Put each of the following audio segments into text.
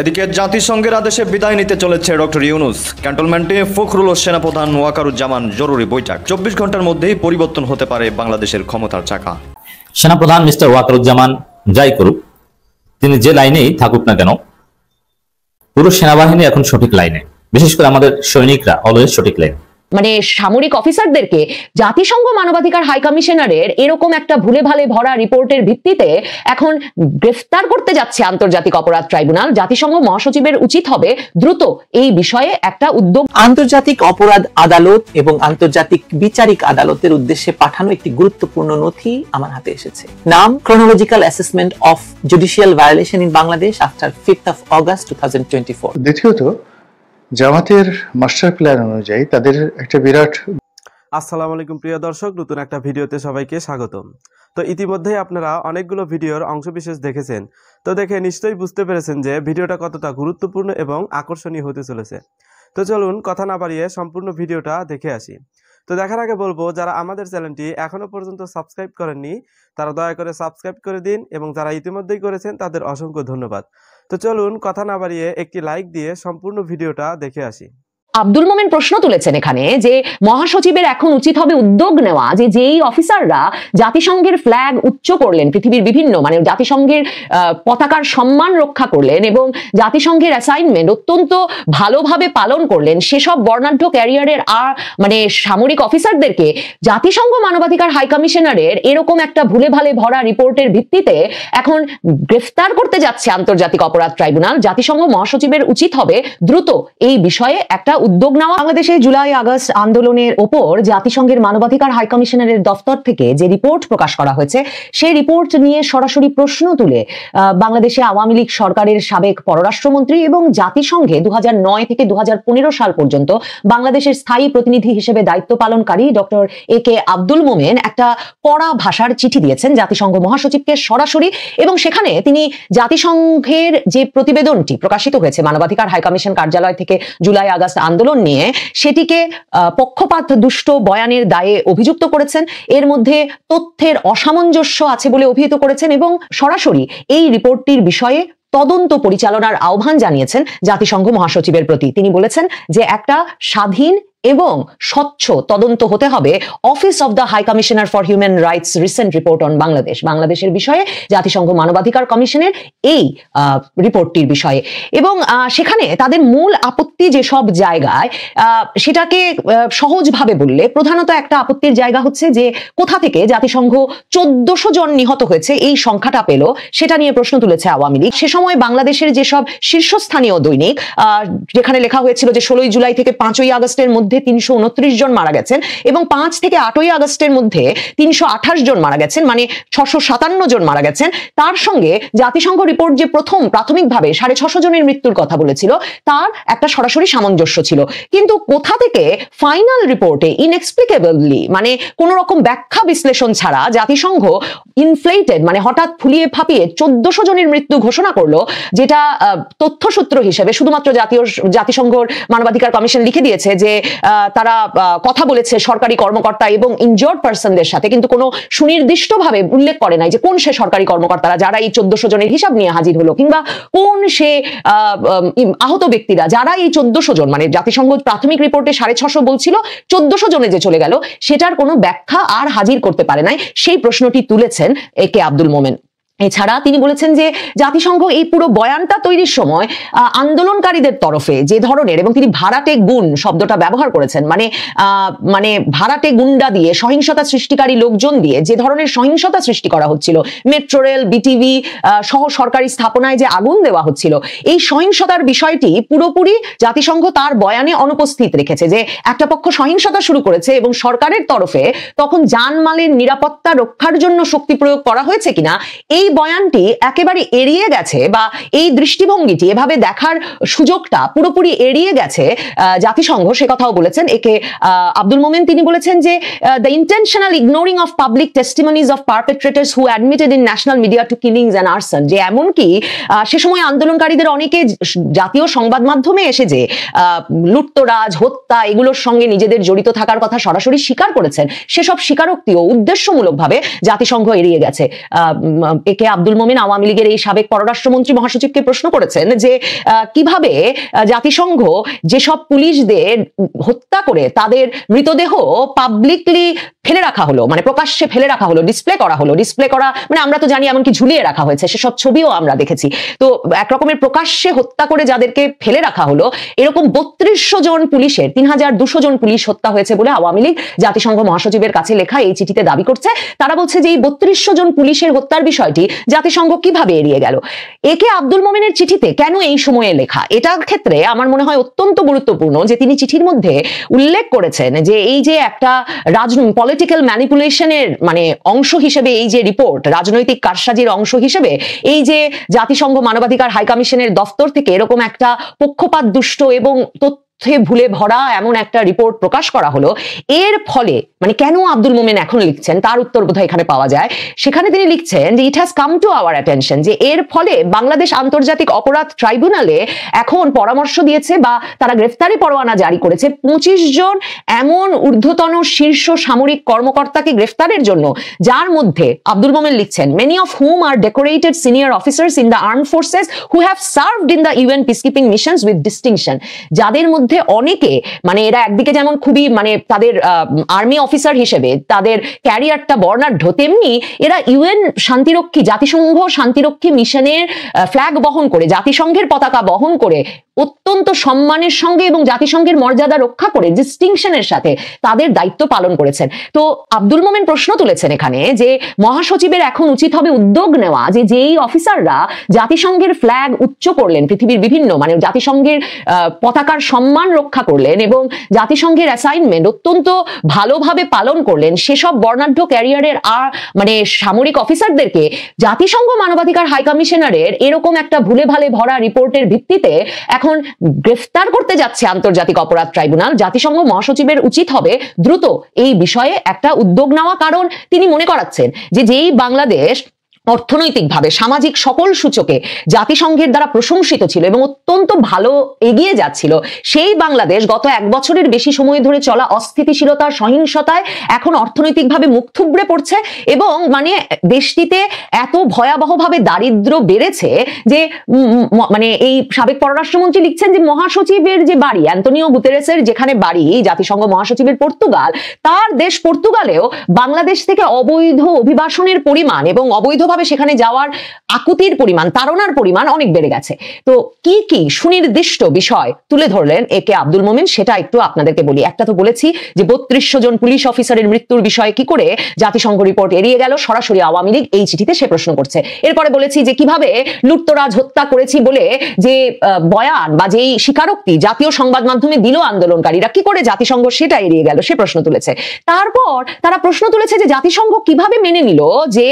এদিকে জাতিসংঘের আদেশে বিদায় নিতে চলেছে ডক্টর ইউনূস। ক্যান্টনমেন্টে ফখরুল ও সেনাপ্রধান ওয়াকারুজ্জামান জরুরি বৈঠক। 24 ঘন্টার মধ্যেই পরিবর্তন হতে পারে বাংলাদেশের ক্ষমতার চাকা। সেনাপ্রধান মিস্টার ওয়াকারুজ্জামান যাই করুক, তিনি যে লাইনেই থাকুক না কেন, পুরো সেনাবাহিনী এখন সঠিক লাইনে, বিশেষ করে আমাদের সৈনিকরা অলওয়েজ সঠিক লাইনে। মানে সামরিক অফিসারদেরকে জাতিসংঘ মানবাধিকার হাই কমিশনারের এরকম একটা ভুলে ভালে ভরা রিপোর্টের ভিত্তিতে এখন গ্রেফতার করতে যাচ্ছে আন্তর্জাতিক অপরাধ ট্রাইব্যুনাল। জাতিসংঘ মহাসচিবের উচিত হবে দ্রুত এই বিষয়ে একটা উদ্যোগ। আন্তর্জাতিক অপরাধ আদালত এবং আন্তর্জাতিক বিচারিক আদালতের উদ্দেশ্যে পাঠানো একটি গুরুত্বপূর্ণ নথি আমার হাতে এসেছে। নাম chronological assessment of judicial violation in Bangladesh after 5th of August 2024। দ্বিতীয়ত, জামাতের মাস্টার প্ল্যান অনুযায়ী তাদের একটা বিরাট। আসসালামু আলাইকুম প্রিয় দর্শক, নতুন একটা ভিডিওতে সবাইকে স্বাগতম। তো ইতিমধ্যেই আপনারা অনেকগুলো ভিডিওর অংশবিশেষ দেখেছেন, তো দেখে নিশ্চয়ই বুঝতে পেরেছেন যে ভিডিওটা কতটা গুরুত্বপূর্ণ এবং আকর্ষণীয় হতে চলেছে। তো চলুন কথা না বাড়িয়ে সম্পূর্ণ ভিডিওটা দেখে আসি। তো দেখার আগে বলবো, যারা আমাদের চ্যানেলটি এখনো পর্যন্ত সাবস্ক্রাইব করেননি তারা দয়া করে সাবস্ক্রাইব করে দিন, এবং যারা ইতিমধ্যেই করেছেন তাদের অসংখ্য ধন্যবাদ। তো চলুন কথা না বাড়িয়ে একটি লাইক দিয়ে সম্পূর্ণ ভিডিওটা দেখে আসি। আব্দুল মোমেন প্রশ্ন তুলেছেন এখানে যে মহাসচিবের এখন উচিত হবে উদ্যোগ নেওয়া, যে যেই অফিসাররা জাতিসংঘের ফ্ল্যাগ উচ্চ করলেন, পৃথিবীর বিভিন্ন মানে জাতিসংঘের পতাকার সম্মান রক্ষা করলেন এবং জাতিসংঘের অ্যাসাইনমেন্ট অত্যন্ত ভালোভাবে পালন করলেন, সেসব বর্ণাঢ্য ক্যারিয়ারের আর মানে সামরিক অফিসারদেরকে জাতিসংঘ মানবাধিকার হাই কমিশনারের এরকম একটা ভুলে ভালে ভরা রিপোর্টের ভিত্তিতে এখন গ্রেফতার করতে যাচ্ছে আন্তর্জাতিক অপরাধ ট্রাইব্যুনাল। জাতিসংঘ মহাসচিবের উচিত হবে দ্রুত এই বিষয়ে একটা উদ্যোগ নেওয়া। বাংলাদেশে জুলাই আগস্ট আন্দোলনের ওপর জাতিসংঘের মানবাধিকার হাই কমিশনারের দফতর থেকে যে রিপোর্ট প্রকাশ করা হয়েছে, সেই রিপোর্ট নিয়ে সরাসরি প্রশ্ন তুলে বাংলাদেশে আওয়ামী লীগ সরকারের সাবেক পররাষ্ট্রমন্ত্রী এবং জাতিসংঘে 2009 থেকে 2015 সাল পর্যন্ত বাংলাদেশের স্থায়ী প্রতিনিধি হিসেবে দায়িত্ব পালনকারী ডক্টর AK আব্দুল মোমেন একটা কড়া ভাষার চিঠি দিয়েছেন জাতিসংঘ মহাসচিবকে সরাসরি, এবং সেখানে তিনি জাতিসংঘের যে প্রতিবেদনটি প্রকাশিত হয়েছে মানবাধিকার হাই কমিশন কার্যালয় থেকে জুলাই আগস্ট আন্দোলন নিয়ে, সেটিকে পক্ষপাত দুষ্ট বয়ানের দায়ে অভিযুক্ত করেছেন। এর মধ্যে তথ্যের অসামঞ্জস্য আছে বলে অভিহিত করেছেন এবং সরাসরি এই রিপোর্টটির বিষয়ে তদন্ত পরিচালনার আহ্বান জানিয়েছেন জাতিসংঘ মহাসচিবের প্রতি। তিনি বলেছেন যে একটা স্বাধীন এবং স্বচ্ছ তদন্ত হতে হবে office of the high commissioner for human rights recent report on Bangladesh, বাংলাদেশের বিষয়ে জাতিসংঘ মানবাধিকার কমিশনের এই রিপোর্টটির বিষয়ে। এবং সেখানে তাদের মূল আপত্তি যেসব জায়গায়, সেটাকে সহজভাবে বললে প্রধানত একটা আপত্তির জায়গা হচ্ছে যে কোথা থেকে জাতিসংঘ 1400 জন নিহত হয়েছে এই সংখ্যাটা পেল, সেটা নিয়ে প্রশ্ন তুলেছে আওয়ামী লীগ। সে সময় বাংলাদেশের যেসব শীর্ষস্থানীয় দৈনিক, যেখানে লেখা হয়েছিল যে 16 জুলাই থেকে 5ই আগস্টের মধ্যে 329 জন মারা গেছেন এবং 5 থেকে 8ই আগস্টের মধ্যে 328 জন মারা গেছেন, মানে 657 জন মারা গেছেন। তার সঙ্গে জাতিসংঘ রিপোর্ট যে প্রথম প্রাথমিকভাবে 650 জনের মৃত্যুর কথা বলেছিল, তার একটা সরাসরি সামঞ্জস্য ছিল। কিন্তু কোথা থেকে ফাইনাল রিপোর্টে ইনএক্সপ্লিকেবলি, মানে কোন রকম ব্যাখ্যা বিশ্লেষণ ছাড়া জাতিসংঘ ইনফ্লেটেড, মানে হঠাৎ ফুলিয়ে ফাঁপিয়ে 1400 জনের মৃত্যু ঘোষণা করলো, যেটা তথ্যসূত্র হিসেবে শুধুমাত্র জাতিসংঘ মানবাধিকার কমিশন লিখে দিয়েছে যে তারা কথা বলেছে সরকারি কর্মকর্তা এবং ইনজর্ড পার্সনদের সাথে, কিন্তু কোনো সুনির্দিষ্টভাবে উল্লেখ করে নাই যে কোন সে সরকারি কর্মকর্তারা যারা এই 1400 জনের হিসাব নিয়ে হাজির হলো, কিংবা কোন সে আহত ব্যক্তিরা যারা এই 1400 জন, মানে জাতিসংঘ প্রাথমিক রিপোর্টে 650 বলছিল, 1400 জনে যে চলে গেল সেটার কোনো ব্যাখ্যা আর হাজির করতে পারে নাই। সেই প্রশ্নটি তুলেছেন AK আব্দুল মোমেন। এছাড়া তিনি বলেছেন যে জাতিসংঘ এই পুরো বয়ানটা তৈরির সময় আন্দোলনকারীদের তরফে যে ধরনের, এবং তিনি ভাড়াটে গুণ শব্দটা ব্যবহার করেছেন, মানে ভাড়াটে গুন্ডা দিয়ে, সহিংসতা সৃষ্টিকারী লোকজন দিয়ে যে ধরনের সহিংসতা সৃষ্টি করা হচ্ছিল, মেট্রো রেল, BTV সহ সরকারি স্থাপনায় যে আগুন দেওয়া হচ্ছিল, এই সহিংসতার বিষয়টি পুরোপুরি জাতিসংঘ তার বয়ানে অনুপস্থিত রেখেছে। যে একটা পক্ষ সহিংসতা শুরু করেছে এবং সরকারের তরফে তখন জানমালের নিরাপত্তা রক্ষার জন্য শক্তি প্রয়োগ করা হয়েছে কিনা, এই বয়ানটি একেবারে এড়িয়ে গেছে, বা এই দৃষ্টিভঙ্গিটি এভাবে দেখার সুযোগটা পুরোপুরি এড়িয়ে গেছে জাতিসংঘ, সে কথাও বলেছেন AK আব্দুল মোমেন। তিনি বলেছেন যে the intentional ignoring of public testimonies of perpetrators who admitted in national media to killings and arson, যে এমনকি সে সময় আন্দোলনকারীদের অনেকে জাতীয় সংবাদ মাধ্যমে এসে যে লুটতরাজ, হত্যা এগুলোর সঙ্গে নিজেদের জড়িত থাকার কথা সরাসরি স্বীকার করেছেন, সেসব স্বীকারোক্তিও উদ্দেশ্যমূলকভাবে জাতিসংঘ এড়িয়ে গেছে। AK কে আব্দুল মোমেন আওয়ামী লীগের এই সাবেক পররাষ্ট্রমন্ত্রী মহাসচিবকে প্রশ্ন করেছেন যে কিভাবে জাতিসংঘ যেসব পুলিশদের হত্যা করে তাদের মৃতদেহ পাবলিকলি ফেলে রাখা হলো, মানে প্রকাশ্যে ফেলে রাখা হলো, ডিসপ্লে করা মানে আমরা তো জানি এমনকি ঝুলিয়ে রাখা হয়েছে, সেসব ছবিও আমরা দেখেছি। তো একরকমের প্রকাশ্যে হত্যা করে যাদেরকে ফেলে রাখা হলো, এরকম 3200 জন পুলিশের 3200 জন পুলিশ হত্যা হয়েছে বলে আওয়ামী লীগ জাতিসংঘ মহাসচিবের কাছে লেখা এই চিঠিতে দাবি করছে। তারা বলছে যে এই 3200 জন পুলিশের হত্যার বিষয়টি জাতিসংঘ কিভাবে এড়িয়ে গেল। এ কে আব্দুল মোমেনের চিঠিতে কেন এই সময়ে লেখা, এটার ক্ষেত্রে আমার মনে হয় অত্যন্ত গুরুত্বপূর্ণ যে তিনি চিঠির মধ্যে উল্লেখ করেছেন যে এই যে একটা পলিটিক্যাল ম্যানিপুলেশনের মানে অংশ হিসেবে এই যে রিপোর্ট, রাজনৈতিক কারসাজির অংশ হিসেবে এই যে জাতিসংঘ মানবাধিকার হাই কমিশনের দফতর থেকে এরকম একটা পক্ষপাত দুষ্ট এবং ভুলে ভরা এমন একটা রিপোর্ট প্রকাশ করা হলো। এর ফলে মানে কেন আব্দুল মোমেন এখন লিখছেন তার উত্তর বোধহয় এখানে পাওয়া যায়। সেখানে তিনি লিখছেন যে it has come to our attention, যে এর ফলে বাংলাদেশ আন্তর্জাতিক অপরাধ ট্রাইব্যুনালে এখন পরামর্শ দিয়েছে বা তারা গ্রেফতারি পরোয়ানা জারি করেছে 25 জন এমন ঊর্ধ্বতন শীর্ষ সামরিক কর্মকর্তাকে গ্রেফতারের জন্য, যার মধ্যে আব্দুল মোমেন লিখছেন many of whom are decorated senior officers in the armed forces who have served in the UN peacekeeping missions with distinction. যাদের মধ্যে অনেকে মানে এরা একদিকে যেমন খুবই মানে তাদের আর্মি অফিসার হিসেবে তাদের ক্যারিয়ারটা বর্ণাঢ্য, তেমনি এরা ইউএন শান্তিরক্ষী জাতিসংঘ শান্তিরক্ষী মিশনের ফ্ল্যাগ বহন করে, জাতিসংঘের পতাকা বহন করে অত্যন্ত সম্মানের সঙ্গে এবং জাতিসংঘের মর্যাদা রক্ষা করে ডিস্টিংশনের সাথে তাদের দায়িত্ব পালন করেছেন। তো আব্দুল মোমেন প্রশ্ন তুলেছেন এখানে যে মহাসচিবের এখন উচিত হবে উদ্যোগ নেওয়া যে যেই অফিসাররা জাতিসংঘের ফ্ল্যাগ উচ্চ করলেন, পৃথিবীর বিভিন্ন মানে জাতিসংঘের পতাকার সম্মান রক্ষা করলেন এবং জাতিসংঘের অ্যাসাইনমেন্ট অত্যন্ত ভালোভাবে পালন করলেন, সেসব বর্ণাঢ্য ক্যারিয়ারের মানে সামরিক অফিসারদেরকে জাতিসংঘ মানবাধিকার হাই কমিশনারের এরকম একটা ভুলে ভালে ভরা রিপোর্টের ভিত্তিতে এখন গ্রেফতার করতে যাচ্ছে আন্তর্জাতিক অপরাধ ট্রাইব্যুনাল। জাতিসংঘ মহাসচিবের উচিত হবে দ্রুত এই বিষয়ে একটা উদ্যোগ নেওয়া, কারণ তিনি মনে করাচ্ছেন যে যেই বাংলাদেশ অর্থনৈতিকভাবে সামাজিক সকল সূচকে জাতিসংঘের দ্বারা প্রশংসিত ছিল এবং অত্যন্ত ভালো এগিয়ে যাচ্ছিল, সেই বাংলাদেশ গত 1 বছরের বেশি সময় ধরে চলা অস্থিতিশীলতার সহিংসতায় এখন অর্থনৈতিকভাবে মুখ থুবড়ে পড়ছে এবং মানে দেশটিতে এত ভয়াবহভাবে দারিদ্র বেড়েছে যে মানে এই সাবেক পররাষ্ট্রমন্ত্রী লিখছেন যে মহাসচিবের যে বাড়ি, অ্যান্তোনিও গুতেরেসের যেখানে বাড়ি জাতিসংঘ মহাসচিবের পর্তুগাল, তার দেশ পর্তুগালেও বাংলাদেশ থেকে অবৈধ অভিবাসনের পরিমাণ এবং অবৈধভাবে সেখানে যাওয়ার আকুতির পরিমাণ, তাড়নার পরিমাণ অনেক বেড়ে গেছে। তো কি কি সুনির্দিষ্ট বিষয় তুলে ধরলেন এ কে আব্দুল মোমেন সেটা একটু আপনাদেরকে বলি। একটা তো বলেছি যে 3200 জন পুলিশ অফিসারের মৃত্যুর বিষয়ে কি করে জাতিসংঘ রিপোর্ট এড়িয়ে গেল, সরাসরি আওয়ামী লীগ এই চিঠিতে সে প্রশ্ন করছে। এরপরে বলেছি যে কিভাবে লুটতরাজ হত্যা করেছি বলে যে বয়ান বা যেই স্বীকারোক্তি জাতীয় সংবাদ মাধ্যমে দিল আন্দোলনকারীরা, কি করে জাতিসংঘ সেটা এড়িয়ে গেল সে প্রশ্ন তুলেছে। তারপর তারা প্রশ্ন তুলেছে যে জাতিসংঘ কিভাবে মেনে নিল যে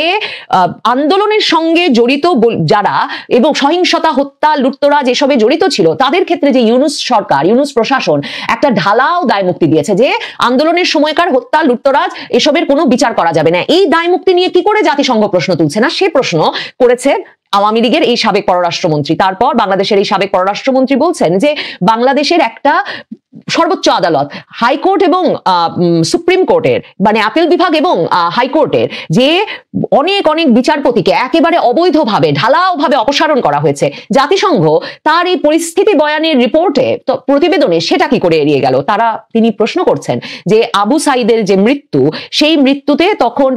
আন্দোলনের সঙ্গে জড়িত যারা এবং সহিংসতা হত্যা লুটতরাজ এসবে জড়িত ছিল তাদের ক্ষেত্রে যে ইউনূস সরকার, ইউনূস প্রশাসন একটা ঢালাও দায় মুক্তি দিয়েছে যে আন্দোলনের সময়কার হত্যা লুটতরাজ এসবের কোনো বিচার করা যাবে না। এই দায় মুক্তি নিয়ে কি করে জাতিসংঘ প্রশ্ন তুলছে না, সে প্রশ্ন করেছে আওয়ামী লীগের এই সাবেক পররাষ্ট্রমন্ত্রী। তারপর বাংলাদেশের এই সাবেক পররাষ্ট্রমন্ত্রী বলছেন যে বাংলাদেশের একটা সর্বোচ্চ আদালত, হাইকোর্ট এবং সুপ্রিম কোর্টের মানে আপিল বিভাগ এবং হাইকোর্টের যে অনেক অনেক বিচারপতিকে একেবারে অবৈধভাবে ঢালাওভাবে অপসারণ করা হয়েছে, জাতিসংঘ তার এই পরিস্থিতি বয়ানের রিপোর্টে প্রতিবেদনে সেটা কি করে এড়িয়ে গেল। তিনি প্রশ্ন করছেন যে আবু সাইদের যে মৃত্যু, সেই মৃত্যুতে তখন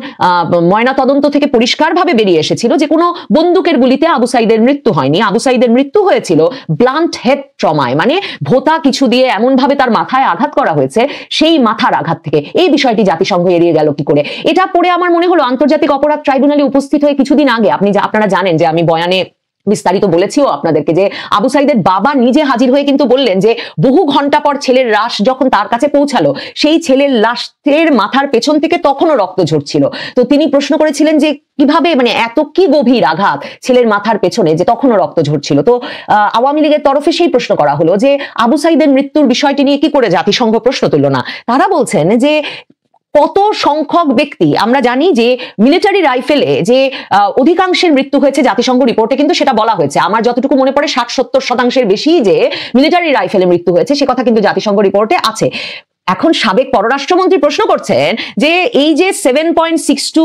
ময়না তদন্ত থেকে পরিষ্কারভাবে বেরিয়ে এসেছিল যে কোনো বন্দুকের গুলিতে আবু সাইদের মৃত্যু হয়নি, আবু সাইদের মৃত্যু হয়েছিল ব্লান্ট হেড ট্রমায়, মানে ভোঁতা কিছু দিয়ে এমন ভাবে তার মাথায় আঘাত করা হয়েছে, সেই মাথার আঘাত থেকে। এই বিষয়টি জাতিসংঘ এড়িয়ে গেল কি করে। এটা পড়ে আমার মনে হলো আন্তর্জাতিক অপরাধ ট্রাইব্যুনালে উপস্থিত হয়ে কিছুদিন আগে আপনারা জানেন যে আমি বয়ানে বিস্তারিত বলেছিও আপনাদেরকে যে আবু সাইদের বাবা নিজে হাজির হয়ে কিন্তু বললেন যে বহু ঘন্টা পর ছেলের লাশ যখন তার কাছে পৌঁছালো, সেই ছেলের লাশের মাথার পেছন থেকে তখনও রক্ত ঝরছিল। তো তিনি প্রশ্ন করেছিলেন যে কিভাবে মানে এত কি গভীর আঘাত ছেলের মাথার পেছনে যে তখনও রক্ত ঝরছিল। তো আওয়ামী লীগের তরফে সেই প্রশ্ন করা হলো যে আবু সাইদের মৃত্যুর বিষয়টি নিয়ে কি করে জাতিসংঘ প্রশ্ন তুলল না। তারা বলছেন যে কত সংখ্যক ব্যক্তি, আমরা জানি যে মিলিটারি রাইফেলে যে অধিকাংশের মৃত্যু হয়েছে জাতিসংঘ রিপোর্টে কিন্তু সেটা বলা হয়েছে, আমার যতটুকু মনে পড়ে 60-70% বেশি যে মিলিটারি রাইফেলে মৃত্যু হয়েছে সে কথা কিন্তু জাতিসংঘ রিপোর্টে আছে। এখন সাবেক পররাষ্ট্রমন্ত্রী প্রশ্ন করছেন যে এই যে 7.62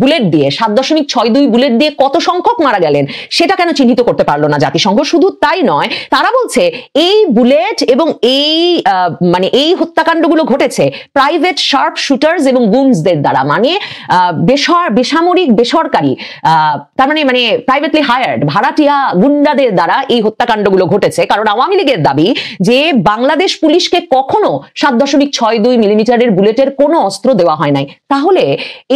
বুলেট দিয়ে 7.62 বুলেট দিয়ে কত সংখ্যক মারা গেলেন সেটা কেন চিহ্নিত করতে পারলো না জাতিসংঘ। শুধু তাই নয়, তারা বলছে এই বুলেট এবং এই হত্যাকাণ্ডগুলো ঘটেছে প্রাইভেট শার্প শুটার্স এবং গুনসদের দ্বারা, মানে বেসামরিক বেসরকারি তার মানে প্রাইভেটলি হায়ার্ড ভাড়াটিয়া গুন্ডাদের দ্বারা এই হত্যাকাণ্ডগুলো ঘটেছে। কারণ আওয়ামী লীগের দাবি যে বাংলাদেশ পুলিশকে কখনো 7.62 মিলিমিটারের বুলেটের কোনো অস্ত্র দেওয়া হয় নাই। তাহলে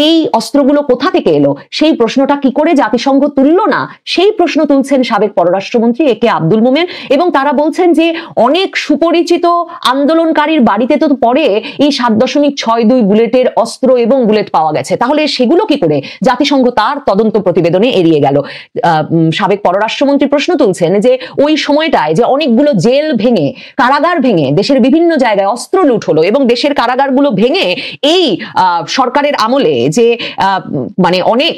এই অস্ত্রগুলো কোথা থেকে এলো সেই প্রশ্নটা কি করে জাতিসংঘ তুললো না, সেই প্রশ্ন তুলছেন সাবেক পররাষ্ট্রমন্ত্রী একে আব্দুল মোমেন। এবং তারা বলছেন যে অনেক সুপরিচিত আন্দোলনকারীর বাড়িতে তো পরে এই 7.62 বুলেটের অস্ত্র এবং বুলেট পাওয়া গেছে, তাহলে সেগুলো কি করে জাতিসংঘ তার তদন্ত প্রতিবেদনে এড়িয়ে গেল। সাবেক পররাষ্ট্রমন্ত্রী প্রশ্ন তুলছেন যে ওই সময়টায় যে অনেকগুলো জেল ভেঙে কারাগার ভেঙে দেশের বিভিন্ন জায়গায় অস্ত্র লুট হলো এবং দেশের কারাগারগুলো ভেঙে এই সরকারের আমলে যে অনেক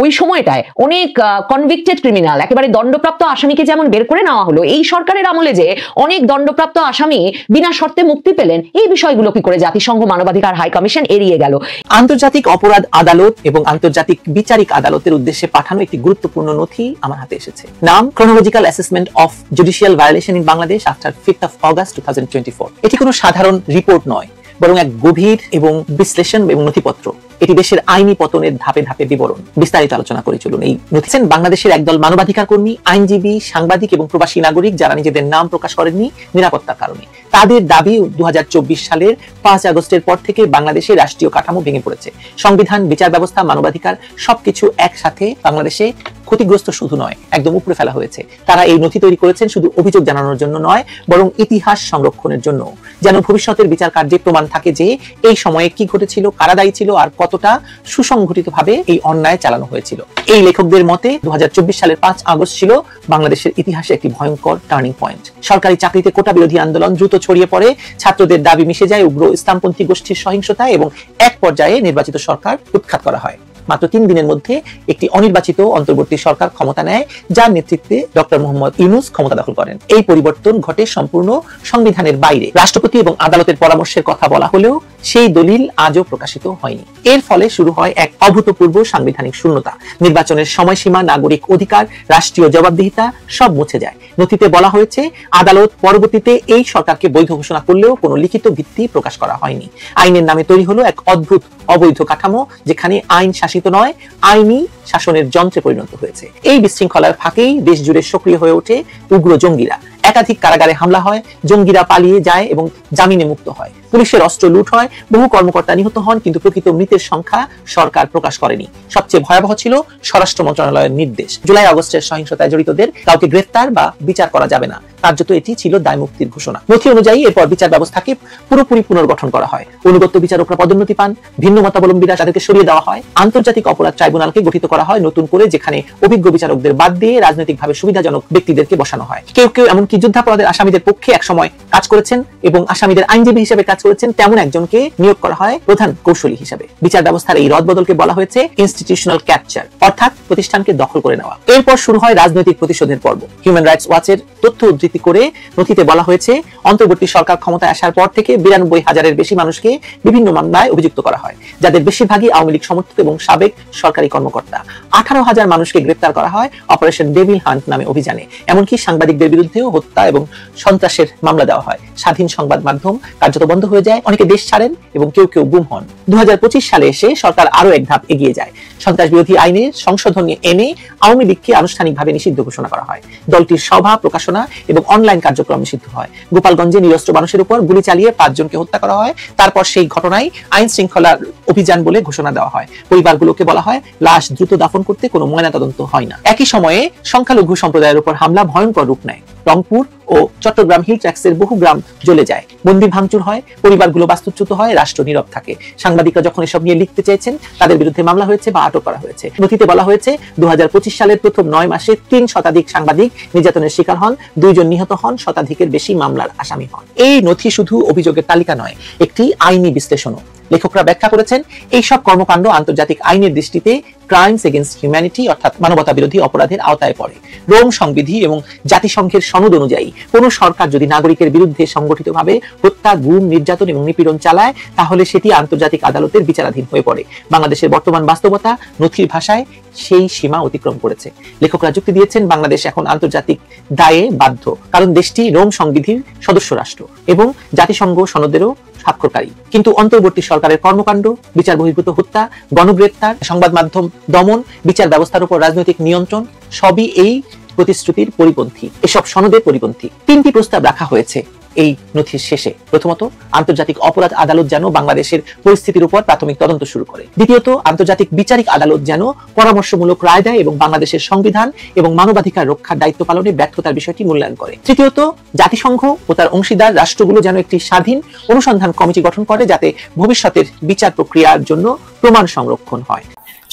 ওই সময়টায় অনেক কনভিক্টেড ক্রিমিনাল একেবারে দণ্ডপ্রাপ্ত আসামিকে যেমন বের করে নেওয়া হলো, এই সরকারের আমলে যে অনেক দণ্ডপ্রাপ্ত আসামি বিনা শর্তে মুক্তি পেলেন, এই বিষয়গুলো কি করে জাতিসংঘ মানবাধিকার হাই কমিশন এড়িয়ে গেল। আন্তর্জাতিক অপরাধ আদালত এবং আন্তর্জাতিক বিচারিক আদালতের উদ্দেশ্যে পাঠানো একটি গুরুত্বপূর্ণ নথি আমার হাতে এসেছে। নাম chronological assessment of judicial violation in Bangladesh after 5th of August 2024। এটি কোনো সাধারণ রিপোর্ট নয়, বরং এক গভীর এবং বিশ্লেষণ এবং নথিপত্র। এটি দেশের আইনি পতনের ধাপে ধাপে বিবরণ। বিস্তারিত আলোচনা করে চলুন। এই নথিছেন বাংলাদেশের একদল মানবাধিকার কর্মী, আইনজীবী, সাংবাদিক এবং প্রবাসী নাগরিক যারা নিজেদের নাম প্রকাশ করেননি নিরাপত্তার কারণে। তাদের দাবি 2024 সালের 5 আগস্টের পর থেকে বাংলাদেশের রাষ্ট্রীয় কাঠামো ভেঙে পড়েছে। সংবিধান, বিচার ব্যবস্থা, মানবাধিকার সবকিছু একসাথে বাংলাদেশে ক্ষতিগ্রস্ত শুধু নয়, একদম উপরে ফেলা হয়েছে। তারা এই নথি তৈরি করেছেন শুধু অভিযোগ জানানোর জন্য নয়, বরং ইতিহাস সংরক্ষণের জন্য, যেন ভবিষ্যতের বিচার কার্যে প্রমাণ থাকে যে এই সময়ে কি ঘটেছিল, কারা দায়ী ছিল আর কতটা সুসংগঠিতভাবে এই অন্যায় চালানো হয়েছিল। এই লেখকদের মতে 2024 সালের 5 আগস্ট ছিল বাংলাদেশের ইতিহাসে একটি ভয়ঙ্কর টার্নিং পয়েন্ট। সরকারি চাকরিতে কোটা বিরোধী আন্দোলন দ্রুত ছড়িয়ে পড়ে, ছাত্রদের দাবি মিশে যায় উগ্র ইসলামপন্থী গোষ্ঠীর সহিংসতায় এবং এক পর্যায়ে নির্বাচিত সরকার উৎখাত করা হয়। মাত্র 3 দিনের মধ্যে একটি অনির্বাচিত অন্তর্বর্তী সরকার ক্ষমতা নেয়, যার নেতৃত্বে ডক্টর মোহাম্মদ ইউনূস ক্ষমতা দখল করেন। এই পরিবর্তন ঘটে সম্পূর্ণ সংবিধানের বাইরে। রাষ্ট্রপতি এবং আদালতের পরামর্শের কথা বলা হলেও সেই দলিল আজও প্রকাশিত হয়নি। এর ফলে শুরু হয় এক অভূতপূর্ব সাংবিধানিক শূন্যতা। নির্বাচনের সময়সীমা, নাগরিক অধিকার, রাষ্ট্রীয় জবাবদিহিতা সব মুছে যায়। নথিতে বলা হয়েছে আদালত পরবর্তীতে এই সরকারকে বৈধ ঘোষণা করলেও কোনো লিখিত ভিত্তি প্রকাশ করা হয়নি। আইনের নামে তৈরি হলো এক অদ্ভুত অবৈধ কাঠামো, যেখানে আইন শাসিত নয়, আইনি শাসনের যন্ত্রে পরিণত হয়েছে। এই বিশৃঙ্খলার ফাঁকেই দেশ জুড়ে সক্রিয় হয়ে ওঠে উগ্র জঙ্গিরা। একাধিক কারাগারে হামলা হয়, জঙ্গিরা পালিয়ে যায় এবং জামিনে মুক্ত হয়। পুলিশের অস্ত্র লুট হয়, বহু কর্মকর্তা নিহত হন, কিন্তু প্রকৃত মৃতের সংখ্যা সরকার প্রকাশ করেনি। সবচেয়ে ভয়াবহ ছিল স্বরাষ্ট্র মন্ত্রণালয়ের নির্দেশ, জুলাই আগস্টের সহিংসতায় জড়িতদের কাউকে গ্রেফতার বা বিচার করা যাবে না। কার্যত এটি ছিল দায় মুক্তির ঘোষণা। নথি অনুযায়ী এরপর বিচার ব্যবস্থাকে পুরোপুরি পুনর্গঠন করা হয়। অনুগত বিচারকরা পদোন্নতি পান, ভিন্ন মতাবলম্বীরা তাদেরকে সরিয়ে দেওয়া হয়। আন্তর্জাতিক অপরাধ ট্রাইব্যুনালকে গঠিত করা হয় নতুন করে, যেখানে অভিজ্ঞ বিচারকদের বাদ দিয়ে রাজনৈতিকভাবে সুবিধাজনক ব্যক্তিদেরকে বসানো হয়। কেউ কেউ এমনকি যুদ্ধাপরাধের আসামিদের পক্ষে একসময় কাজ করেছেন এবং আসামিদের আইনজীবী হিসেবে কাজ করেছেন, তেমন একজনকে নিয়োগ করা হয় প্রধান কৌশলী হিসেবে। বিচার ব্যবস্থার এই রদবদলকে বলা হয়েছে ইনস্টিটিউশনাল ক্যাপচার, অর্থাৎ প্রতিষ্ঠানকে দখল করে নেওয়া। এরপর শুরু হয় রাজনৈতিক প্রতিশোধের পর্ব। হিউম্যান রাইটস ওয়াচের তথ্য উদ্ধৃতি করে নথিতে বলা হয়েছে অন্তর্বর্তী সরকার ক্ষমতায় আসার পর থেকে 92,000-এর বেশি মানুষকে বিভিন্ন মামলায় অভিযুক্ত করা হয়, যাদের বেশিরভাগই আওয়ামী লীগ সমর্থিত এবং সাবেক সরকারি কর্মকর্তা। 18,000 মানুষকে গ্রেফতার করা হয় অপারেশন ডেভিল হান্ট নামে অভিযানে। এমনকি সাংবাদিকদের বিরুদ্ধেও হত্যা এবং সন্ত্রাসের মামলা দেওয়া হয়। স্বাধীন সংবাদ মাধ্যম কার্যত বন্ধ হয়ে যায়, অনেকে দেশ ছাড়েন এবং কেউ কেউ গুম হন। 2025 সালে এসে সরকার আরো এক ধাপ এগিয়ে যায়। সন্ত্রাস বিরোধী আইনের সংশোধন এনে আওয়ামী লীগকে আনুষ্ঠানিকভাবে নিষিদ্ধ ঘোষণা করা হয়। দলটির সভা, প্রকাশনা এবং অনলাইন কার্যক্রম নিষিদ্ধ হয়। গোপালগঞ্জে নিরস্ত্র মানুষের উপর গুলি চালিয়ে 5 জনকে হত্যা করা হয়। তারপর সেই ঘটনায় আইন শৃঙ্খলার অভিযান বলে ঘোষণা দেওয়া হয়। পরিবারগুলোকে বলা হয় লাশ দ্রুত দাফন করতে কোনো ময়নাতদন্ত হয় না। একই সময়ে সংখ্যালঘু সম্প্রদায়ের উপর হামলা ভয়ঙ্কর রূপ নেয়। রংপুর ও চট্টগ্রাম হিল ট্র্যাক্সের বহু গ্রাম জ্বলে যায়, মন্দির ভাঙচুর হয়, পরিবারগুলো বাস্তুচ্যুত হয়, রাষ্ট্র নীরব থাকে। সাংবাদিকরা যখন এসব নিয়ে লিখতে চেয়েছেন, তাদের বিরুদ্ধে মামলা হয়েছে বা আটক করা হয়েছে। নথিতে বলা হয়েছে 2025 সালের প্রথম 9 মাসে 3 শতাধিক সাংবাদিক নির্যাতনের শিকার হন, 2 জন নিহত হন, শতাধিকের বেশি মামলার আসামি হন। এই নথি শুধু অভিযোগের তালিকা নয়, একটি আইনি বিশ্লেষণও। লেখকরা ব্যাখ্যা করেছেন এই সব কর্মকাণ্ড আন্তর্জাতিক আইনের দৃষ্টিতে ক্রাইমস এগেইনস্ট হিউম্যানিটি অর্থাৎ মানবতা বিরোধী অপরাধের আওতায় পড়ে। রোম সংবিধি এবং জাতিসংঘের সনদ অনুযায়ী কোন সরকার যদি নাগরিকের বিরুদ্ধে সংগঠিতভাবে হত্যা, গুম, নির্যাতন এবং নিপীড়ন চালায় তাহলে সেটি আন্তর্জাতিক আদালতের বিচারাধীন হয়ে পড়ে। বাংলাদেশের বর্তমান বাস্তবতা নথির ভাষায় সেই সীমা অতিক্রম করেছে। লেখকরা যুক্তি দিয়েছেন বাংলাদেশ এখন আন্তর্জাতিক দায়ে বাধ্য, কারণ দেশটি রোম সংবিধির সদস্য রাষ্ট্র এবং জাতিসংঘ সনদেরও স্বাক্ষরকারী। কিন্তু অন্তর্বর্তী সরকারের কর্মকাণ্ড, বিচার বহির্ভূত হত্যা, গণগ্রেপ্তার, সংবাদ মাধ্যম দমন, বিচার ব্যবস্থার উপর রাজনৈতিক নিয়ন্ত্রণ সবই এই প্রতিশ্রুতির পরিপন্থী, এসব সনদের পরিপন্থী। 3টি প্রস্তাব রাখা হয়েছে এই নথির শেষে। প্রথমত, আন্তর্জাতিক অপরাধ আদালত যেন বাংলাদেশের পরিস্থিতির উপর প্রাথমিক তদন্ত শুরু করে। দ্বিতীয়ত, আন্তর্জাতিক বিচারিক আদালত যেন পরামর্শমূলক রায় দেয় এবং বাংলাদেশের সংবিধান এবং মানবাধিকার রক্ষার দায়িত্ব পালনে ব্যর্থতার বিষয়টি মূল্যায়ন করে। তৃতীয়ত, জাতিসংঘ ও তার অংশীদার রাষ্ট্রগুলো যেন একটি স্বাধীন অনুসন্ধান কমিটি গঠন করে যাতে ভবিষ্যতের বিচার প্রক্রিয়ার জন্য প্রমাণ সংরক্ষণ হয়।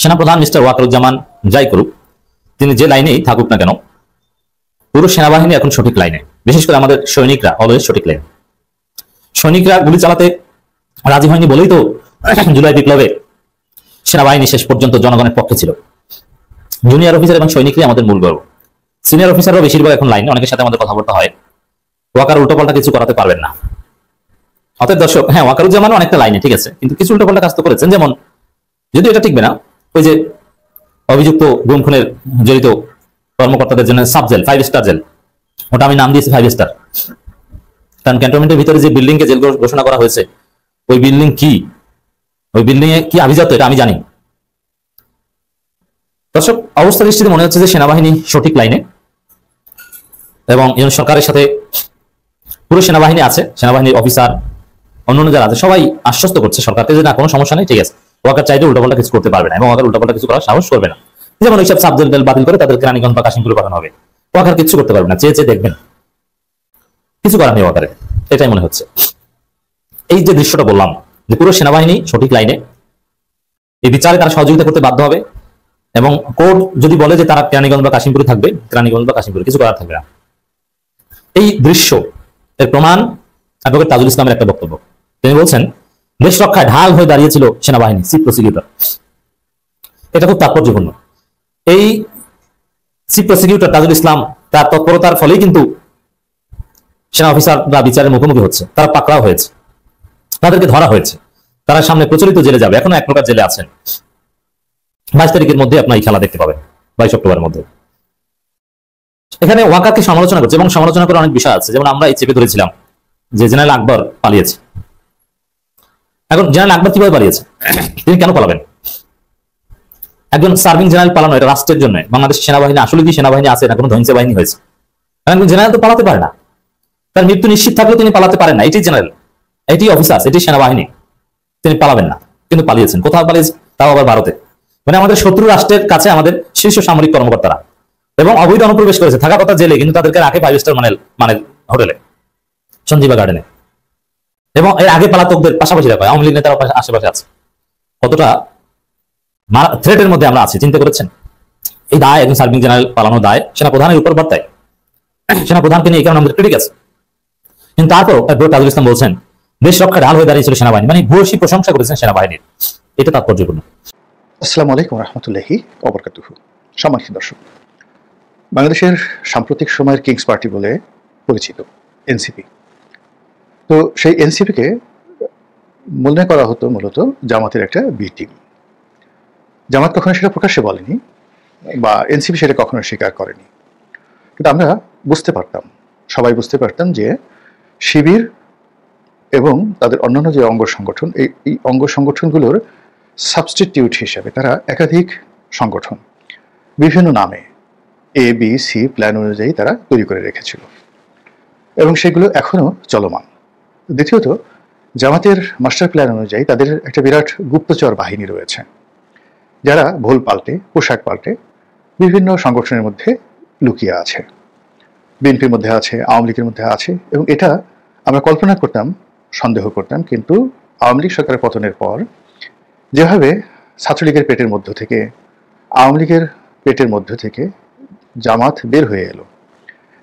সেনাপ্রধান মিস্টার ওয়াকারুজ্জামান যাই করুক, তিনি যে লাইনেই থাকুক না কেন, পুরো সেনাবাহিনী এখন সঠিক লাইনে। বিশেষ করে আমাদের সৈনিকরা অলওয়েজ সঠিক লাইনে। সৈনিকরা গুলি চালাতে রাজি হয়নি বলেই তো জুলাই বিপ্লবে সেনাবাহিনী শেষ পর্যন্ত জনগণের পক্ষে ছিল। জুনিয়র অফিসার এবং সৈনিকরাই আমাদের মূল গর্ব। সিনিয়র অফিসারও বেশিরভাগ এখন লাইনে, অনেকের সাথে আমাদের কথাবার্তা হয়। ওয়াকার উল্টোপাল্টা কিছু করাতে পারবেন না। অতএব দর্শক, হ্যাঁ, ওয়াকারুজ্জামানও অনেকটা লাইনে, ঠিক আছে, কিন্তু কিছু উল্টোপাল্টা কাজ তো করেছেন। যেমন, যদি এটা টিকবে না, ওই যে অভিযুক্ত গুম খুনের জড়িত কর্মকর্তাদের জন্য সাব জেল, 5 স্টার জেল, ওটা আমি নাম দিয়েছি 5 স্টার। কারণ ক্যান্টনমেন্টের ভিতরে যে বিল্ডিং কে জেল ঘোষণা করা হয়েছে, ওই বিল্ডিং কি, ওই বিল্ডিং এ কি আভিজাত্য এটা আমি জানি। দর্শক, অবস্থা দৃষ্টিতে মনে হচ্ছে যে সেনাবাহিনী সঠিক লাইনে এবং সরকারের সাথে পুরো সেনাবাহিনী আছে, সেনাবাহিনীর অফিসার অন্যান্য যারা আছে সবাই আশ্বস্ত করছে সরকারকে যে না, কোনো সমস্যা নেই, ঠিক আছে। ওয়াকার চাইতে উল্টাপাল্টা কিছু করতে পারবে না এবং ওয়াকার উল্টাপাল্টা কিছু করার সাহস করবে না। যেমন ওইসব সাবজেক্ট বাতিল করে তাদের কেরানীগঞ্জ বা কাশিমপুরে পাঠানো হবে, ওয়াকার কিছু করতে পারবে না, চেয়ে চেয়ে দেখবেন, কিছু করার নেই ওয়াকারে, এটাই মনে হচ্ছে। এই যে দৃশ্যটা বললাম যে পুরো সেনাবাহিনী সঠিক লাইনে, এই বিচারে তারা সহযোগিতা করতে বাধ্য হবে এবং কোর্ট যদি বলে যে তারা কেরানীগঞ্জ বা কাশিমপুরে থাকবে, কেরানীগঞ্জ বা কাশিমপুরে কিছু করার থাকবে না। এই দৃশ্য এর প্রমাণ অ্যাডভোকেট তাজুল ইসলামের একটা বক্তব্য। তিনি বলছেন, দেশ রক্ষায় ঢাল হয়ে দাঁড়িয়েছিল সেনাবাহিনী, চিফ প্রসিকিউটর। এটা খুব তাৎপর্যপূর্ণ। এই চিফ প্রসিকিউটর তাজুল ইসলাম, তার তৎপরতার ফলেই কিন্তু সেনা অফিসাররা বিচারের মুখোমুখি হচ্ছে, তারা পাকড়াও হয়েছে, তাদেরকে ধরা হয়েছে, তারা সামনে প্রচলিত জেলে যাবে, এখনো এক প্রকার জেলে আছেন। 22 তারিখের মধ্যে আপনার এই খেলা দেখতে পাবেন, 22 অক্টোবরের মধ্যে। এখানে ওয়াকারকে সমালোচনা করছে এবং সমালোচনা করে অনেক বিষয় আছে। যেমন আমরা এই চেপে ধরেছিলাম যে জেনারেল আকবর পালিয়েছে। এখন জেনারেল আকবর কিভাবে পালিয়েছে, তিনি কেন পালাবেন? একজন সার্ভিং জেনারেল পালানো এটা রাষ্ট্রের জন্য। বাংলাদেশ সেনাবাহিনী আসলে কি সেনাবাহিনী আছে না কোনো ধ্বংস বাহিনী হয়েছে? কারণ জেনারেল তো পালাতে পারে না, তার মৃত্যু নিশ্চিত থাকলেও তিনি পালাতে পারেন না। এটি জেনারেল, এটি অফিসার, এটি সেনাবাহিনী, তিনি পালাবেন না, কিন্তু পালিয়েছেন। কোথাও পালিয়েছে, তাও আবার ভারতে, মানে আমাদের শত্রু রাষ্ট্রের কাছে আমাদের শীর্ষ সামরিক কর্মকর্তারা, এবং অবৈধ অনুপ্রবেশ করেছে। থাকা কথা জেলে, কিন্তু তাদেরকে রাখে 5 স্টার মানে হোটেলে, সঞ্জীবা গার্ডেনে। এবং এর আগে পালাতকদের পাশাপাশি রাখা হয়, আওয়ামী লীগ নেতারা আশেপাশে আছে। কতটা থ্রেটের মধ্যে আমরা আছি চিন্তা করেছেন? এই দায় একজন সার্ভিং জেনারেল পালানো দায় সেনাপ্রধানের উপর বর্তায়। সেনাপ্রধানকে নিয়ে এই কারণে আমাদের ক্রিটিক আছে। কিন্তু তারপর তাজুল ইসলাম বলছেন, দেশ রক্ষা ঢাল হয়ে দাঁড়িয়েছিল সেনাবাহিনী, মানে ভূয়সী প্রশংসা করেছেন সেনাবাহিনীর। এটা তাৎপর্যপূর্ণ। আসসালামু আলাইকুম রাহমাতুল্লাহি ওয়া বারাকাতুহু। সম্মানিত দর্শক, বাংলাদেশের সাম্প্রতিক সময়ের কিংস পার্টি বলে পরিচিত এনসিপি। তো সেই এনসিপিকে মনে করা হতো মূলত জামাতের একটা বি টিম। জামাত কখনো সেটা প্রকাশ্যে বলেনি বা এনসিপি সেটা কখনো স্বীকার করেনি, কিন্তু আমরা বুঝতে পারতাম, সবাই বুঝতে পারতাম যে শিবির এবং তাদের অন্যান্য যে অঙ্গ সংগঠন, এই অঙ্গ সংগঠনগুলোর সাবস্টিটিউট হিসাবে তারা একাধিক সংগঠন বিভিন্ন নামে ABC প্ল্যান অনুযায়ী তারা তৈরি করে রেখেছিল এবং সেগুলো এখনো চলমান। দ্বিতীয়ত, জামাতের মাস্টার প্ল্যান অনুযায়ী তাদের একটা বিরাট গুপ্তচর বাহিনী রয়েছে, যারা ভুল পাল্টে, পোশাক পাল্টে বিভিন্ন সংগঠনের মধ্যে লুকিয়ে আছে। বিএনপির মধ্যে আছে, আওয়ামী লীগের মধ্যে আছে, এবং এটা আমরা কল্পনা করতাম, সন্দেহ করতাম, কিন্তু আওয়ামী লীগ সরকারের পতনের পর যেভাবে ছাত্রলীগের পেটের মধ্য থেকে, আওয়ামী লীগের পেটের মধ্য থেকে জামাত বের হয়ে এলো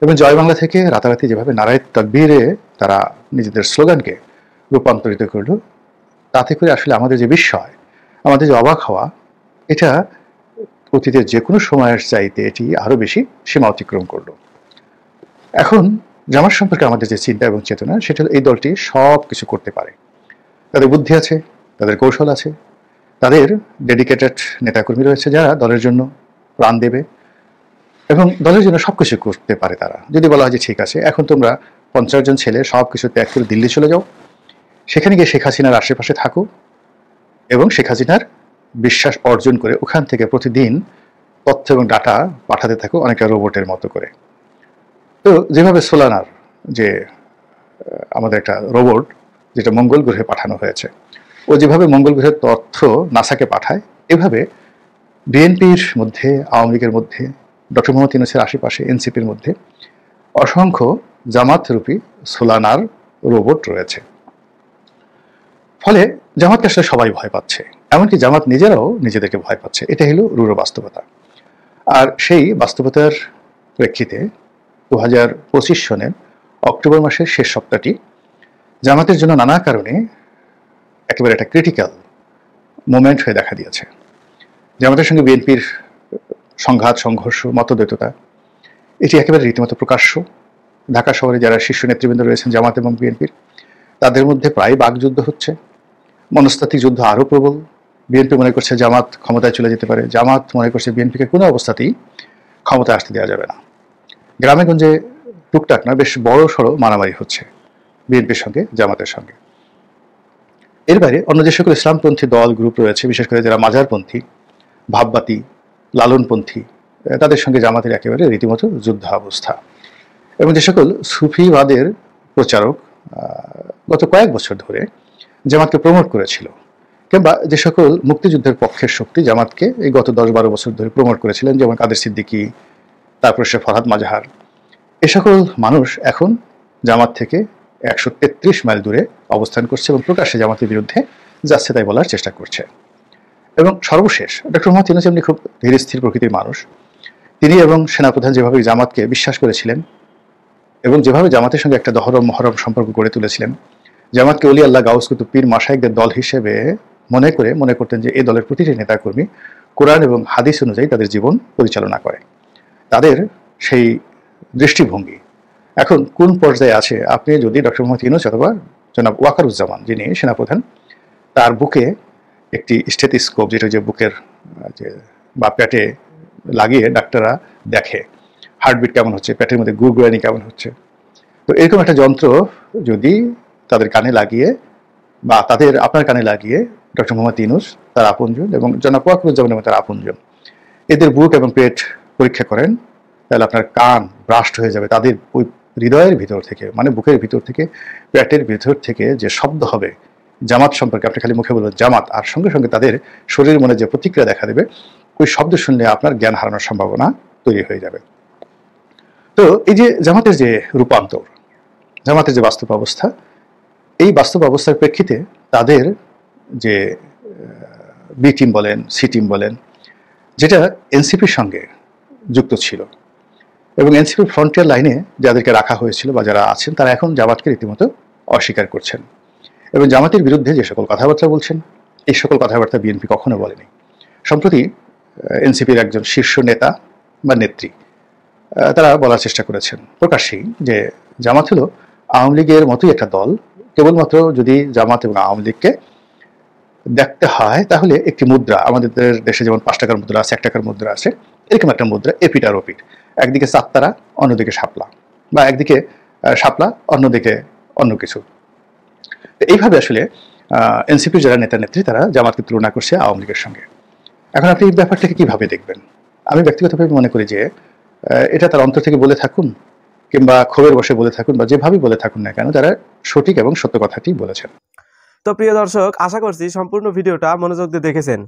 এবং জয় বাংলা থেকে রাতারাতি যেভাবে নারায়ে তাকবীরে তারা নিজেদের স্লোগানকে রূপান্তরিত করলো, তাতে করে আসলে আমাদের যে বিস্ময়, আমাদের যে অবাক হওয়া, এটা অতীতের যে কোনো সময়ের চাইতে এটি আরও বেশি সীমা অতিক্রম করলো। এখন জামাত সম্পর্কে আমাদের যে চিন্তা এবং চেতনা, সেটা এই দলটি সব কিছু করতে পারে। তাদের বুদ্ধি আছে, তাদের কৌশল আছে, তাদের ডেডিকেটেড নেতাকর্মী রয়েছে যারা দলের জন্য প্রাণ দেবে এবং দলের জন্য সব কিছু করতে পারে। তারা যদি বলা হয় যে ঠিক আছে, এখন তোমরা 50 জন ছেলে সব কিছু ত্যাগ করে দিল্লি চলে যাও, সেখানে গিয়ে শেখ হাসিনার আশেপাশে থাকো এবং শেখ হাসিনার বিশ্বাস অর্জন করে ওখান থেকে প্রতিদিন তথ্য এবং ডাটা পাঠাতে থাকো, অনেকটা রোবটের মতো করে। তো যেভাবে সোলানার যে আমাদের একটা রোবট যেটা মঙ্গল গ্রহে পাঠানো হয়েছে, ও যেভাবে মঙ্গল গ্রহের তথ্য নাসাকে পাঠায়, এভাবে বিএনপির মধ্যে, আওয়ামী লীগের মধ্যে, ডক্টর মোহাম্মদ ইউনূসের আশেপাশে এনসিপির মধ্যে অসংখ্য জামাতরূপী সোলানার রোবট রয়েছে। ফলে জামাতকে আসলে সবাই ভয় পাচ্ছে, এমনকি জামাত নিজেরাও নিজেদেরকে ভয় পাচ্ছে। এটা হলো রূঢ় বাস্তবতা। আর সেই বাস্তবতার প্রেক্ষিতে 2025 সনের অক্টোবর মাসের শেষ সপ্তাহটি জামাতের জন্য নানা কারণে একেবারে একটা ক্রিটিক্যাল মোমেন্ট হয়ে দেখা দিয়েছে। জামাতের সঙ্গে বিএনপির সংঘাত, সংঘর্ষ, মতদ্বৈততা এটি একেবারে রীতিমতো প্রকাশ্য। ঢাকা শহরে যারা শীর্ষ নেতৃবৃন্দ রয়েছেন জামাত এবং বিএনপির, তাদের মধ্যে প্রায় বাকযুদ্ধ হচ্ছে, মনস্তাত্ত্বিক যুদ্ধ আরও প্রবল। বিএনপি মনে করছে জামাত ক্ষমতায় চলে যেতে পারে, জামাত মনে করছে বিএনপিকে কোনো অবস্থাতেই ক্ষমতায় আসতে দেওয়া যাবে না। গ্রামে গঞ্জে টুকটাক না, বেশ বড় সড়ো মারামারি হচ্ছে বিএনপির সঙ্গে জামাতের সঙ্গে। এর বাইরে অন্য যে সকল ইসলামপন্থী দল গ্রুপ রয়েছে, বিশেষ করে যারা মাজারপন্থী, ভাববাতি, লালনপন্থী, তাদের সঙ্গে জামাতের একেবারে রীতিমতো যুদ্ধাবস্থা। এবং যে সকল সুফিবাদের প্রচারক গত কয়েক বছর ধরে জামাতকে প্রমোট করেছিল, কিংবা যে সকল মুক্তিযুদ্ধের পক্ষের শক্তি জামাতকে এই গত 10-12 বছর ধরে প্রমোট করেছিলেন, যেমন কাদের সিদ্দিকী, তারপর সে ফরহাদ মাজাহার, এ সকল মানুষ এখন জামাত থেকে 133 মাইল দূরে অবস্থান করছে এবং প্রকাশ্যে জামাতের বিরুদ্ধে যাচ্ছে তাই বলার চেষ্টা করছে। এবং সর্বশেষ ডক্টর মোহাম্মদ ইউনূস এমনি খুব ধীর স্থির প্রকৃতির মানুষ। তিনি এবং সেনাপ্রধান যেভাবে জামাতকে বিশ্বাস করেছিলেন এবং যেভাবে জামাতের সঙ্গে একটা দহরম মহরম সম্পর্ক গড়ে তুলেছিলেন, জামাতকে অলি আল্লাহ, গাউস কুতুব, পীর মাশায়েখদের দল হিসেবে মনে করতেন যে এই দলের প্রতিটি নেতাকর্মী কোরআন এবং হাদিস অনুযায়ী তাদের জীবন পরিচালনা করে। তাদের সেই দৃষ্টিভঙ্গি এখন কোন পর্যায়ে আছে, আপনি যদি ডক্টর মোহাম্মদ ইউনূস অথবা জনাব ওয়াকারুজ্জামান যিনি সেনাপ্রধান, তার বুকে একটি স্টেথোস্কোপ, যেটা যে বুকের যে বা পেটে লাগিয়ে ডাক্তাররা দেখে হার্টবিট কেমন হচ্ছে, পেটের মধ্যে গুড়গুড়ানি কেমন হচ্ছে, তো এরকম একটা যন্ত্র যদি তাদের কানে লাগিয়ে বা আপনার কানে লাগিয়ে ডক্টর মোহাম্মদ ইউনূস, তার আপনজন, এবং জনাব ওয়াকারুজ্জামান এবং তার আপনজন এদের বুক এবং পেট পরীক্ষা করেন, তাহলে আপনার কান ব্রাস্ট হয়ে যাবে। তাদের ওই হৃদয়ের ভিতর থেকে, মানে বুকের ভিতর থেকে, পেটের ভিতর থেকে যে শব্দ হবে জামাত সম্পর্কে, আপনি খালি মুখে বলবেন জামাত, আর সঙ্গে সঙ্গে তাদের শরীরের মনে যে প্রতিক্রিয়া দেখা দেবে, ওই শব্দ শুনলে আপনার জ্ঞান হারানোর সম্ভাবনা তৈরি হয়ে যাবে। তো এই যে জামাতের যে রূপান্তর, জামাতের যে বাস্তব অবস্থা, এই বাস্তব অবস্থার প্রেক্ষিতে তাদের যে বি টিম বলেন, সি টিম বলেন, যেটা এনসিপির সঙ্গে যুক্ত ছিল এবং এনসিপির ফ্রন্টিয়ার লাইনে যাদেরকে রাখা হয়েছিল বা যারা আছেন, তারা এখন জামাতকে রীতিমতো অস্বীকার করছেন এবং জামাতের বিরুদ্ধে যে সকল কথাবার্তা বলছেন, এই সকল কথাবার্তা বিএনপি কখনো বলেনি। সম্প্রতি এনসিপির একজন শীর্ষ নেতা বা নেত্রী তারা বলার চেষ্টা করেছেন প্রকাশ্যেই যে জামাত হলো আওয়ামী লীগের মতোই একটা দল, কেবলমাত্র যদি জামাত এবং আওয়ামী লীগকে দেখতে হয় তাহলে একটি মুদ্রা, আমাদের দেশে যেমন 5 টাকার মুদ্রা আছে, 1 টাকার মুদ্রা আছে, এরকম একটা মুদ্রা, এপিট আর ওপিট, একদিকে চাঁদতারা, অন্যদিকে শাপলা, বা একদিকে শাপলা, অন্যদিকে অন্য কিছু। এইভাবে আসলে এনসিপির যারা নেতা নেত্রী তারা জামাতকে তুলনা করছে আওয়ামী লীগের সঙ্গে। এখন আপনি এই ব্যাপারটাকে কিভাবে দেখবেন? আমি ব্যক্তিগতভাবে মনে করি যে এটা তার অন্তর থেকে বলে থাকুন কিংবা ক্ষোভের বসে বলে থাকুন বা যেভাবেই বলে থাকুন না কেন, তারা সঠিক এবং সত্য কথাটি বলেছেন। তো প্রিয় দর্শক, আশা করছি সম্পূর্ণ ভিডিওটা মনোযোগ দিয়ে দেখেছেন।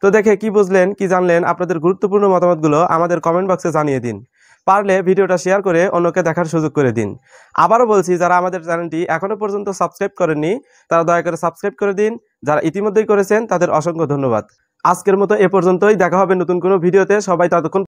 তো দেখে কি বুঝলেন, কি জানলেন, আপনাদের গুরুত্বপূর্ণ মতামতগুলো আমাদের কমেন্ট বক্সে জানিয়ে দিন। পারলে ভিডিওটা শেয়ার করে অন্যকে দেখার সুযোগ করে দিন। আবারও বলছি, যারা আমাদের চ্যানেলটি এখনো পর্যন্ত সাবস্ক্রাইব করেননি তারা দয়া করে সাবস্ক্রাইব করে দিন। যারা ইতিমধ্যেই করেছেন তাদের অসংখ্য ধন্যবাদ। আজকের মতো এ পর্যন্তই, দেখা হবে নতুন কোনো ভিডিওতে। সবাই ততক্ষণ